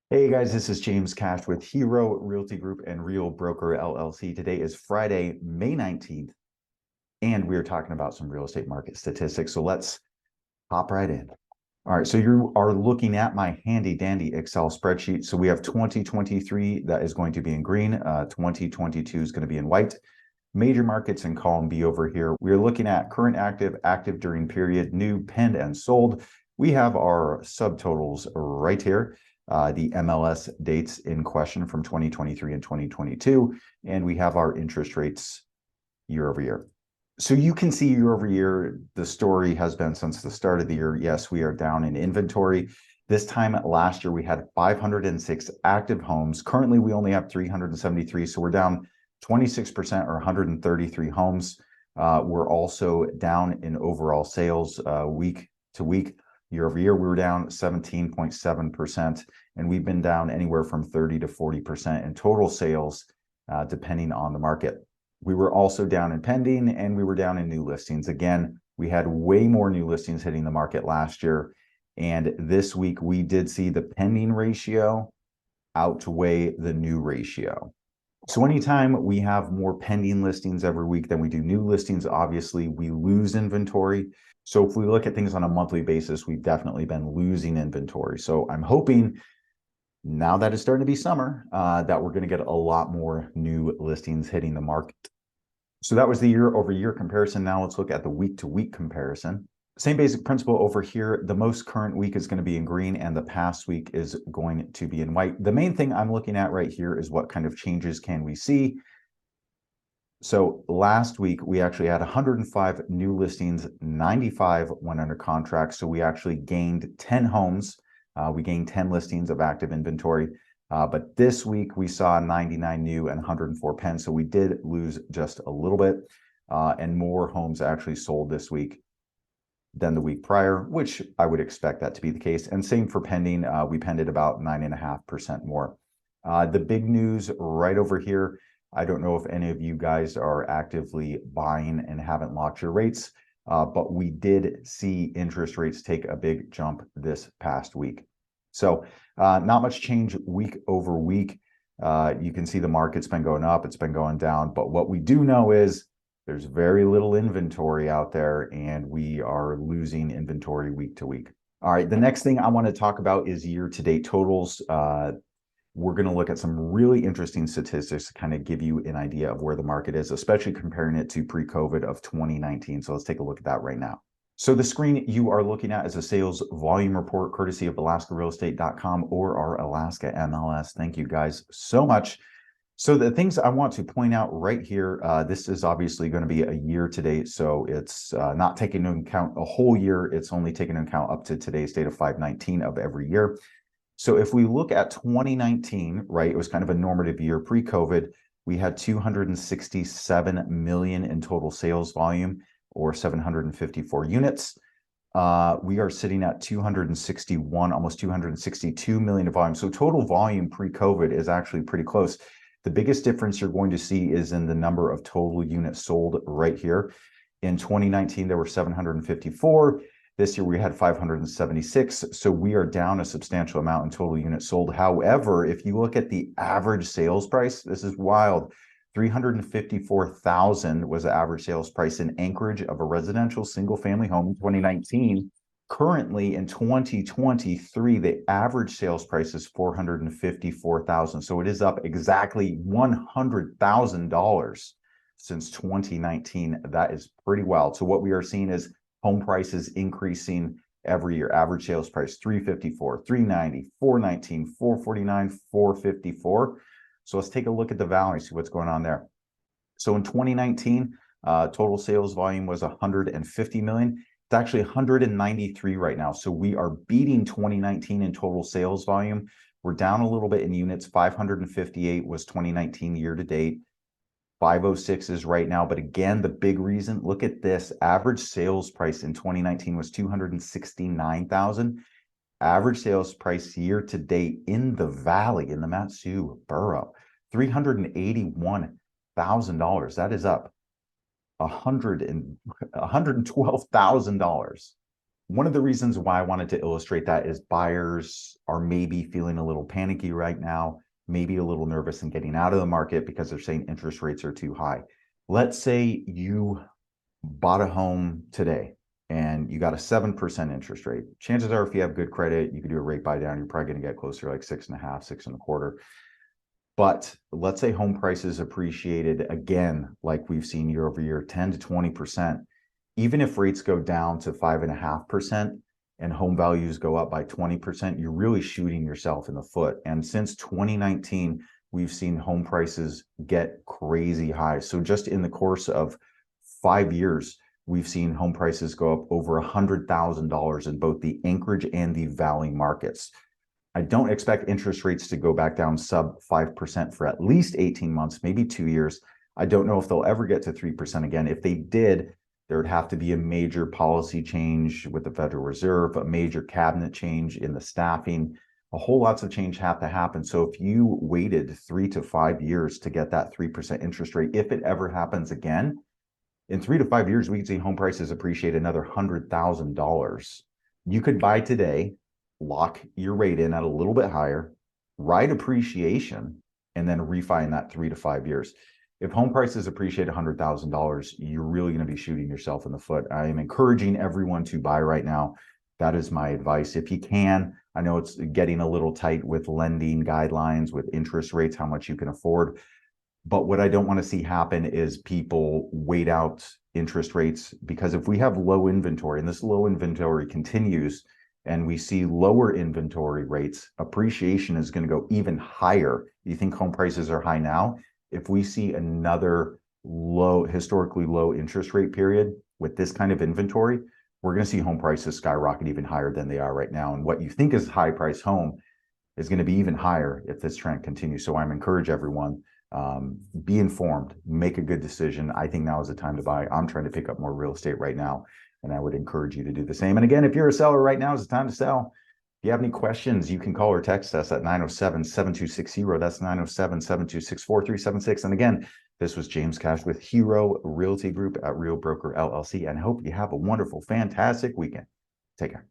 Hey guys, this is James Cash with Hero Realty Group and Real Broker LLC. Today is Friday, May 19th, and we are talking about some real estate market statistics. So let's hop right in. All right, so you are looking at my handy dandy Excel spreadsheet. So we have 2023 that is going to be in green, 2022 is going to be in white. Major markets in column B over here. We are looking at current active, active during period, new, penned, and sold. We have our subtotals right here. The MLS dates in question from 2023 and 2022, and we have our interest rates year over year. So you can see year over year, the story has been since the start of the year. Yes, we are down in inventory. This time last year, we had 506 active homes. Currently, we only have 373, so we're down 26% or 133 homes. We're also down in overall sales week to week. Year over year, we were down 17.7%, and we've been down anywhere from 30 to 40% in total sales, depending on the market. We were also down in pending, and we were down in new listings. Again, we had way more new listings hitting the market last year, and this week we did see the pending ratio outweigh the new ratio. So anytime we have more pending listings every week than we do new listings, obviously we lose inventory. So if we look at things on a monthly basis, we've definitely been losing inventory. So I'm hoping now that it's starting to be summer, that we're going to get a lot more new listings hitting the market. So that was the year over year comparison. Now let's look at the week to week comparison. Same basic principle over here. The most current week is going to be in green and the past week is going to be in white. The main thing I'm looking at right here is what kind of changes can we see. So last week, we actually had 105 new listings, 95 went under contract. So we actually gained 10 homes. We gained 10 listings of active inventory. But this week, we saw 99 new and 104 pens. So we did lose just a little bit. And more homes actually sold this week than the week prior, which I would expect that to be the case. And same for pending. We pended about 9.5% more. The big news right over here, I don't know if any of you guys are actively buying and haven't locked your rates, but we did see interest rates take a big jump this past week. So not much change week over week. You can see the market's been going up, it's been going down, but what we do know is there's very little inventory out there and we are losing inventory week to week. All right, the next thing I want to talk about is year-to-date totals. We're going to look at some really interesting statistics to kind of give you an idea of where the market is, especially comparing it to pre-COVID of 2019. So let's take a look at that right now. So the screen you are looking at is a sales volume report courtesy of alaskarealestate.com or our Alaska MLS. Thank you guys so much. So the things I want to point out right here, this is obviously going to be a year to date. So it's not taking into account a whole year. It's only taking into account up to today's date of 5/19 of every year. So if we look at 2019, right, it was kind of a normative year pre-COVID. We had 267 million in total sales volume or 754 units. We are sitting at 261, almost 262 million in volume. So total volume pre-COVID is actually pretty close. The biggest difference you're going to see is in the number of total units sold right here. In 2019, there were 754. This year we had 576, so we are down a substantial amount in total units sold. However, if you look at the average sales price, this is wild. 354,000 was the average sales price in Anchorage of a residential single-family home in 2019. Currently in 2023, the average sales price is 454,000. So it is up exactly $100,000 since 2019. That is pretty wild. So what we are seeing is home prices increasing every year. Average sales price 354, 390, 419, 449, 454. So let's take a look at the value, see what's going on there. So in 2019, total sales volume was 150 million. It's actually 193 right now. So we are beating 2019 in total sales volume. We're down a little bit in units. 558 was 2019 year to date. 506 is right now. But again, the big reason, look at this. Average sales price in 2019 was 269,000. Average sales price year to date in the Valley, in the Mat-Su borough, $381,000. That is up $112,000 one of the reasons why I wanted to illustrate that is buyers are maybe feeling a little panicky right now, maybe a little nervous in getting out of the market because they're saying interest rates are too high. Let's say you bought a home today and you got a 7% interest rate. Chances are, if you have good credit, you could do a rate buy down. You're probably going to get closer to like 6.5, 6.25. But let's say home prices appreciated again, like we've seen year over year, 10 to 20%. Even if rates go down to 5.5% and home values go up by 20%, you're really shooting yourself in the foot. And since 2019, we've seen home prices get crazy high. So just in the course of 5 years, we've seen home prices go up over $100,000 in both the Anchorage and the Valley markets. I don't expect interest rates to go back down sub 5% for at least 18 months, maybe 2 years. I don't know if they'll ever get to 3% again. If they did, there would have to be a major policy change with the Federal Reserve, a major cabinet change in the staffing. A whole lots of change have to happen. So if you waited 3 to 5 years to get that 3% interest rate, if it ever happens again, in 3 to 5 years, we could see home prices appreciate another $100,000. You could buy today, lock your rate in at a little bit higher, ride appreciation, and then refi in that 3 to 5 years. If home prices appreciate $100,000, you're really going to be shooting yourself in the foot. I am encouraging everyone to buy right now. That is my advice. If you can, I know it's getting a little tight with lending guidelines, with interest rates, how much you can afford. But what I don't want to see happen is people wait out interest rates, because if we have low inventory and this low inventory continues, and we see lower inventory rates, appreciation is going to go even higher. You think home prices are high now? If we see another historically low interest rate period with this kind of inventory, we're going to see home prices skyrocket even higher than they are right now. And what you think is a high price home is going to be even higher if this trend continues. So I'm encourage everyone, be informed, make a good decision. I think now is the time to buy. I'm trying to pick up more real estate right now, and I would encourage you to do the same. And again, if you're a seller right now, is the time to sell. If you have any questions, you can call or text us at 907-7260. That's 907-726-4376. And again, this was James Cash with Hero Realty Group at Real Broker LLC. And I hope you have a wonderful, fantastic weekend. Take care.